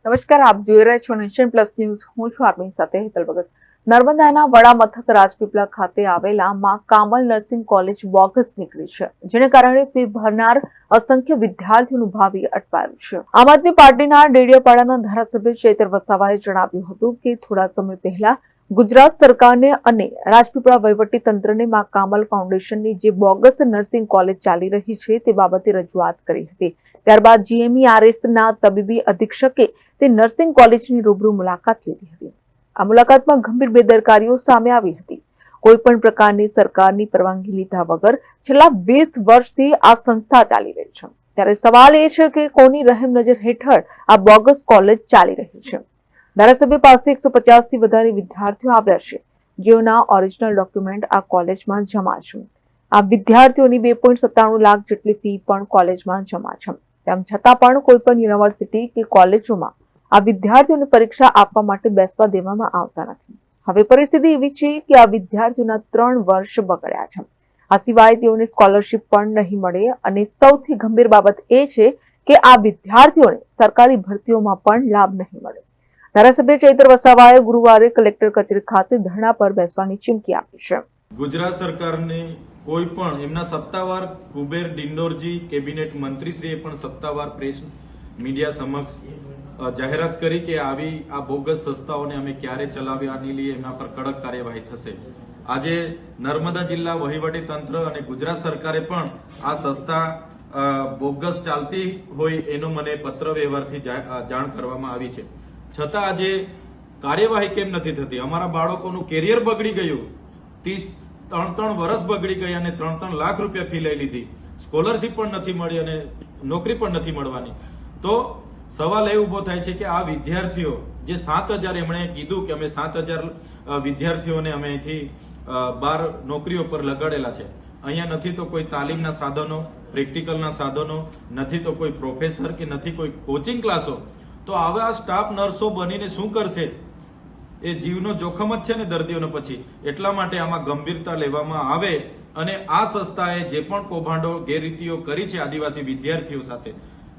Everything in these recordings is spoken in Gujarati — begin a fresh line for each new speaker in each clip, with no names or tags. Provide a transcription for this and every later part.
નમસ્કાર, આપ જોઈ રહ્યા છો નેશન પ્લસ ન્યૂઝ. હું છું આપની સાથે હેતલ ભગત. નર્મદાના વડા મથક રાજપીપળા ખાતે આવેલા માં કામલ નર્સિંગ કોલેજ બોગસ નીકળી છે, જેને કારણે ફી ભરનાર અસંખ્ય વિદ્યાર્થીઓનું ભાવિ અટવાયું છે. આમ આદમી પાર્ટીના ડેડિયાપાડાના ધારાસભ્ય ચૈતર વસાવાએ જણાવ્યું હતું કે થોડા સમય પહેલા ગુજરાત સરકારને અને રાજપીપળા વહીવટી તંત્રને માં કામલ ફાઉન્ડેશનની જે બોગસ નર્સિંગ કોલેજ ચાલી રહી છે તે બાબતે રજૂઆત કરી હતી. ત્યારબાદ GMERSના તબીબી અધિક્ષકે તે નર્સિંગ કોલેજની રૂબરૂ મુલાકાત લીધી હતી. આ મુલાકાતમાં ગંભીર બેદરકારીઓ સામે આવી હતી. કોઈ પણ પ્રકારની સરકારની પરવાનગી લીધા વગર છેલ્લા 20 વર્ષથી આ સંસ્થા ચાલી રહી છે. ત્યારે સવાલ એ છે કે કોની રહેમ નજર હેઠળ આ બોગસ કોલેજ ચાલી રહી છે. ધારાસભ્ય પાસે 150 થી વધારે વિદ્યાર્થીઓ આવ્યા છે, જેઓના ઓરિજિનલ ડોક્યુમેન્ટ આ કોલેજમાં જમા છે. આ વિદ્યાર્થીઓની 2.97 લાખ જેટલી ફી પણ કોલેજમાં જમા છે. તેમ છતાં પણ કોઈ પણ યુનિવર્સિટી કે કોલેજોમાં આ વિદ્યાર્થીઓને પરીક્ષા આપવા માટે બેસવા દેવામાં આવતા નથી. હવે પરિસ્થિતિ એવી છે કે આ વિદ્યાર્થીઓના 3 વર્ષ બગડ્યા છે. આ સિવાય તેઓને સ્કોલરશીપ પણ નહીં મળે અને સૌથી ગંભીર બાબત એ છે કે આ વિદ્યાર્થીઓને સરકારી ભરતીઓમાં પણ લાભ નહીં મળે. ધારાસભ્ય ચૈતર વસાવાએ ગુરુવારે કલેક્ટર કચેરી ખાતે ધરણા પર બેસવાની ચીમકી આપી છે.
ગુજરાત સરકારની કોઈ પણ એમના સત્તાવાર કુબેર ડિંડોરજી કેબિનેટ મંત્રીશ્રીએ પણ સત્તાવાર પ્રેસ મીડિયા સમક્ષ જાહેરાત કરી કે આવી આ બોગસ સંસ્થાઓને અમે ક્યારે ચલાવ્યાની લીધે એમના પર કડક કાર્યવાહી થશે. આજે નર્મદા જિલ્લા વહીવટી તંત્ર અને ગુજરાત સરકારે પણ આ સંસ્થા બોગસ ચાલતી હોય એનો મને પત્ર વ્યવહારથી જાણ કરવામાં આવી છે. છતાં આજે કાર્યવાહી કેમ નથી થતી? અમારા બાળકોનું કેરિયર બગડી ગયું, 3 વર્ષ બગડી ગયા અને 3 લાખ રૂપિયા ફી લઈ લીધી, સ્કોલરશીપ પણ નથી મળી અને નોકરી પણ નથી મળવાની. તો સવાલ એ ઉભો થાય છે કે આ વિદ્યાર્થીઓ જે 7000 એમણે કીધું કે અમે 7000 વિદ્યાર્થીઓને અમે અહીંથી બહાર નોકરીઓ પર લગાડેલા છે. અહીંયા નથી તો કોઈ તાલીમના સાધનો, પ્રેક્ટિકલના સાધનો, નથી તો કોઈ પ્રોફેસર કે નથી કોઈ કોચિંગ ક્લાસો. તો આવા સ્ટાફ નર્સો બનીને શું કરશે? એ જીવનો જોખમ જ છે ને દર્દીઓને. પછી એટલા માટે આમાં ગંભીરતા લેવામાં આવે અને આ સંસ્થાએ જે પણ કૌભાંડો ગેરરીતિઓ કરી છે આદિવાસી વિદ્યાર્થીઓ સાથે,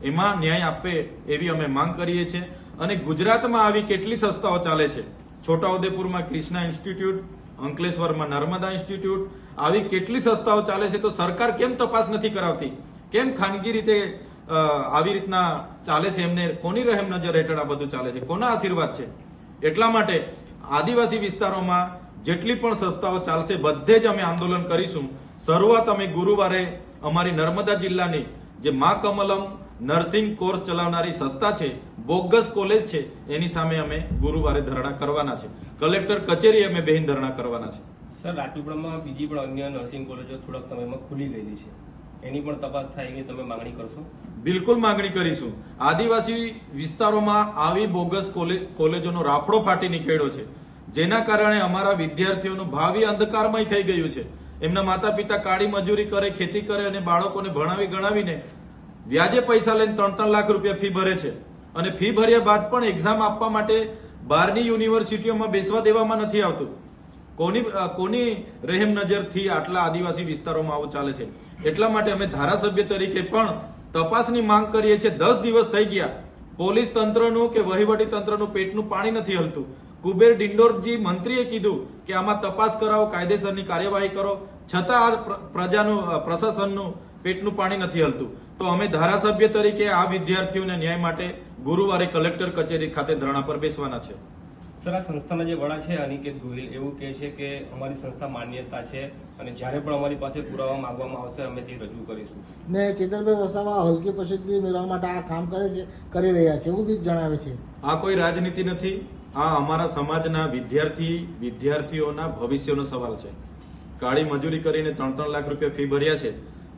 એમાં ન્યાય આપે એવી અમે માંગ કરીએ છીએ. અને ગુજરાતમાં આવી કેટલી સંસ્થાઓ ચાલે છે. છોટાઉદેપુરમાં કૃષ્ણા ઇન્સ્ટિટ્યૂટ, અંકલેશ્વરમાં નર્મદા ઇન્સ્ટિટ્યૂટ, આવી કેટલી સંસ્થાઓ ચાલે છે. તો સરકાર કેમ તપાસ નથી કરાવતી? કેમ ખાનગી રીતે આવી રીતના ચાલે છે? એમને કોની રહેમ નજર હેઠળ આ બધું ચાલે છે? કોના આશીર્વાદ છે? એટલા માટે આદિવાસી વિસ્તારોમાં જેટલી પણ સંસ્થાઓ ચાલશે બધે જ અમે આંદોલન કરીશું. શરૂઆત અમે ગુરુવારે અમારી નર્મદા જિલ્લાની જે માં કમલમ નર્સિંગ કોર્સ ચલાવનારી સંસ્થા છે, બોગસ કોલેજ છે, એની સામે અમે ગુરુવારે ધરણા કરવાના છે. કલેક્ટર કચેરીએ અમે બેહીન ધરણા કરવાના છે.
સર, રાજપીપળામાં બીજી પણ અન્ય નર્સિંગ કોલેજો થોડાક સમયમાં ખુલી ગયેલી છે, એની પણ તપાસ થાય એની તમે માંગણી કરશો?
બિલકુલ માંગણી કરીશું. આદિવાસી વિસ્તારોમાં આવી બોગસ કોલેજોનો રાફડો ફાટી નીકળ્યો છે, જેના કારણે અમારા વિદ્યાર્થીઓનું ભાવિ અંધકારમય થઈ ગયું છે. એમના માતા પિતા કાળી મજૂરી કરે, ખેતી કરે અને બાળકોને ભણાવી ગણાવીને વ્યાજે પૈસા લઈને 3 લાખ રૂપિયા ફી ભરે છે. અને ફી ભર્યા બાદ પણ એક્ઝામ આપવા માટે બહારની યુનિવર્સિટીઓમાં બેસવા દેવામાં નથી આવતું. કોની રહેમ નજરથી આટલા આદિવાસી વિસ્તારોમાં આવું ચાલે છે? એટલા માટે અમે ધારાસભ્ય તરીકે પણ તપાસની માંગ કરીએ છીએ. 10 દિવસ થઈ ગયા, પોલીસ તંત્રનું કે વહીવટી તંત્રનું પેટનું પાણી નથી હલતું. કુબેર ડિંડોરજી મંત્રીએ કીધું કે આમાં તપાસ કરાવો, કાયદેસરની કાર્યવાહી કરો, છતાં આ પ્રજાનું પ્રશાસનનું પેટનું પાણી નથી હલતું. તો અમે ધારાસભ્ય તરીકે આ વિદ્યાર્થીઓને ન્યાય માટે ગુરુવારે કલેક્ટર કચેરી ખાતે ધરણા પર બેસવાના છે.
સર, આ સંસ્થાના જે વડા છે અનિકેત ગોહિલ એવું કહે છે કે અમારી સંસ્થા માન્યતા છે અને જ્યારે પણ અમારી પાસે પુરાવા માંગવામાં આવશે અમે તે રજૂ કરીશું. ને
ચેતરભાઈ વસાવા હલકી પસંદગી મેળવવા માટે આ કામ કરી રહ્યા છે એવું બી જણાવે છે.
આ કોઈ રાજનીતિ નથી. આ અમારા સમાજના વિદ્યાર્થીઓના ભવિષ્યનો સવાલ છે. કાળી મજૂરી કરીને 3 લાખ રૂપિયા ફી ભર્યા છે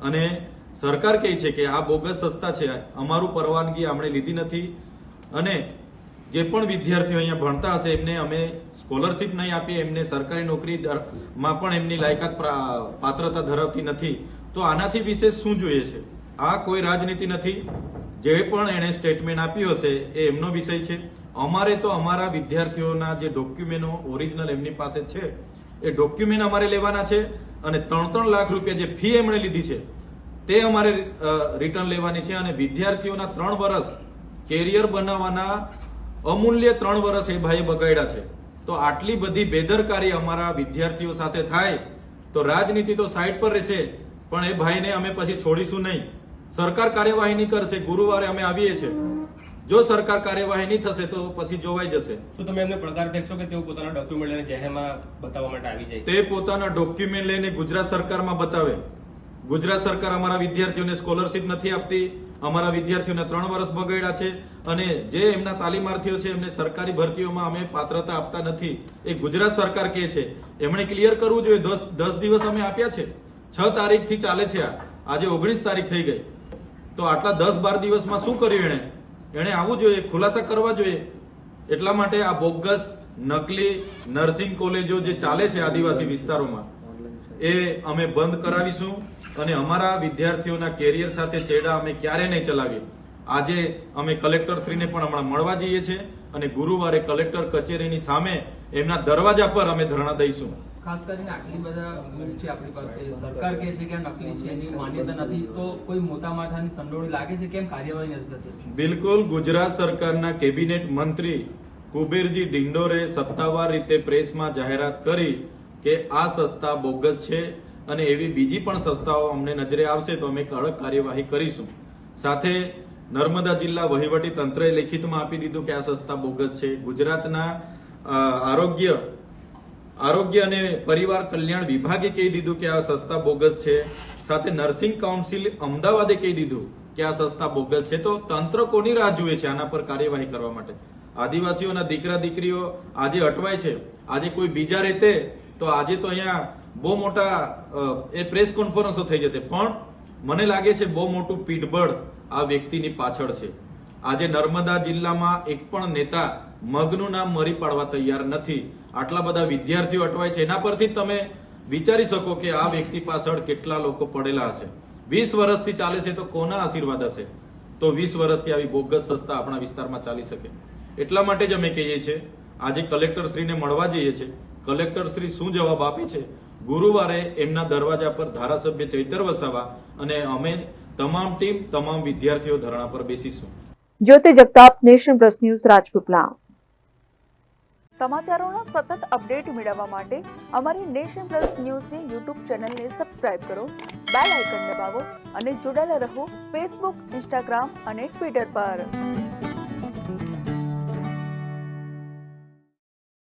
અને સરકાર કહે છે કે આ બોગસ સંસ્થા છે, અમારું પરવાનગી આપણે લીધી નથી અને જે પણ વિદ્યાર્થીઓ અહીંયા ભણતા હશે એમને અમે સ્કોલરશીપ નહીં આપીએ, એમને સરકારી નોકરીમાં પણ એમની લાયકાત પાત્રતા ધરાવતી નથી. તો આનાથી વિશેષ શું જોઈએ છે? આ કોઈ રાજનીતિ નથી. જે પણ એને સ્ટેટમેન્ટ આપ્યું હશે એ એમનો વિષય છે. અમારે તો અમારા વિદ્યાર્થીઓના જે ડોક્યુમેન્ટો ઓરિજિનલ એમની પાસે છે એ ડોક્યુમેન્ટ અમારે લેવાના છે અને 3 લાખ રૂપિયા જે ફી એમણે લીધી છે તે અમારે રિટર્ન લેવાની છે. અને વિદ્યાર્થીઓના 3 વર્ષ કેરિયર બનાવવાના અમૂલ્ય 3 વર્ષ એ ભાઈએ બગાડ્યા છે. તો આટલી બધી બેદરકારી અમારા વિદ્યાર્થીઓ સાથે થાય તો રાજનીતિ તો સાઈડ પર રહેશે, પણ એ ભાઈને અમે પછી છોડીશું નહીં. સરકાર કાર્યવાહી નહીં કરશે. ગુરુવારે અમે આવીએ છીએ. જો સરકાર કાર્યવાહી નહીં થશે તો પછી જોવાઈ જશે.
શું તમે એમને પડકાર ફેંકશો કે તેઓ પોતાના ડોક્યુમેન્ટ લઈને જાહેરમાં બતાવવા માટે આવી જાય?
તે પોતાના ડોક્યુમેન્ટ લઈને ગુજરાત સરકારમાં બતાવે. ગુજરાત સરકાર અમારા વિદ્યાર્થીઓને સ્કોલરશીપ નથી આપતી. અમારા વિદ્યાર્થીઓને 3 વર્ષ બગાડ્યા છે અને જે એમના તાલીમાર્થીઓ છે એમને સરકારી ભરતીઓમાં અમે પાત્રતા આપતા નથી એ ગુજરાત સરકાર કહે છે. એમણે ક્લિયર કરવું જોઈએ. 10 દિવસ અમે આપ્યા છે. 6 તારીખથી ચાલે છે. આજે 19 તારીખ થઈ ગઈ. તો આટલા 10-12 દિવસમાં શું કર્યું એણે આવવું જોઈએ, ખુલાસા કરવા જોઈએ. એટલા માટે આ બોગસ નકલી નર્સિંગ કોલેજો જે ચાલે છે આદિવાસી વિસ્તારોમાં એ અમે બંધ કરાવીશું અને અમારા વિદ્યાર્થીઓના કેરિયર સાથે ચેડા અમે ક્યારે નહીં ચલાવીએ. આજે અમે કલેક્ટરશ્રીને પણ હમણાં મળવા જઈએ છીએ અને ગુરુવારે કલેક્ટર કચેરીની સામે એમના દરવાજા પર અમે ધરણા દઈશું.
ખાસ કરીને આટલી બધા બુક છે આપણી પાસે, સરકાર કહે છે કે આ નકલી છે, એની માન્યતા નથી, તો કોઈ મોટા માથાની સંડોવણી લાગે છે, કેમ કાર્યવાહી નથી થતી?
બિલકુલ. ગુજરાત સરકારના કેબિનેટ મંત્રી કુબેરજી ડિંડોરે સત્તાવાર રીતે પ્રેસમાં જાહેરાત કરી કે આ સંસ્થા બોગસ છે અને એવી બીજી પણ સંસ્થાઓ અમને નજરે આવશે તો અમે કડક કાર્યવાહી કરીશું. સાથે નર્મદા જિલ્લા વહીવટી તંત્રએ લેખિતમાં આપી દીધું કે આ સંસ્થા બોગસ છે. ગુજરાતના આરોગ્ય અને પરિવાર કલ્યાણ વિભાગે કહી દીધું કે આ સંસ્થા બોગસ છે. સાથે નર્સિંગ કાઉન્સિલ અમદાવાદે કહી દીધું કે આ સંસ્થા બોગસ છે. તો તંત્ર કોની રાહ જુએ છે આના પર કાર્યવાહી કરવા માટે? આદિવાસીઓના દીકરા દીકરીઓ આજે અટવાય છે. આજે કોઈ બીજા રહેતે તો આજે તો અહીંયા બહુ મોટા એ પ્રેસ કોન્ફરન્સો થઈ જતી. પણ મને લાગે છે બહુ મોટું પીઠબળ આ વ્યક્તિની પાછળ છે. આજે નર્મદા જિલ્લામાં એક પણ નેતા મગનું નામ મરી પાડવા તૈયાર નથી. આટલા બધા વિદ્યાર્થીઓ અટવાય છે. એના પરથી તમે વિચારી શકો કે આ વ્યક્તિ પાછળ કેટલા લોકો પડેલા હશે. 20 વર્ષથી ચાલે છે તો કોના આશીર્વાદ હશે? તો 20 વર્ષથી આવી બોગસ સંસ્થા આપણા વિસ્તારમાં ચાલી શકે. એટલા માટે જ અમે કહીએ છીએ આજે કલેક્ટરશ્રીને મળવા જઈએ છીએ. કલેક્ટરશ્રી શું જવાબ આપે છે? ગુરુવારે એમના દરવાજા પર ધારાસભ્ય ચૈતર વસાવા અને અમે તમામ ટીમ તમામ વિદ્યાર્થીઓ ધરણા પર બેસીશું.
Jyoti Jagtap, Nation Plus News, Rajpipla. સમાચારોના સતત અપડેટ મેળવવા માટે અમારી નેશન પ્લસ ન્યૂઝની યુટ્યુબ ચેનલને સબસ્ક્રાઇબ કરો, બેલ આઇકન દબાવો અને જોડાયેલા રહો ફેસબુક, ઇન્સ્ટાગ્રામ અને ટ્વિટર પર.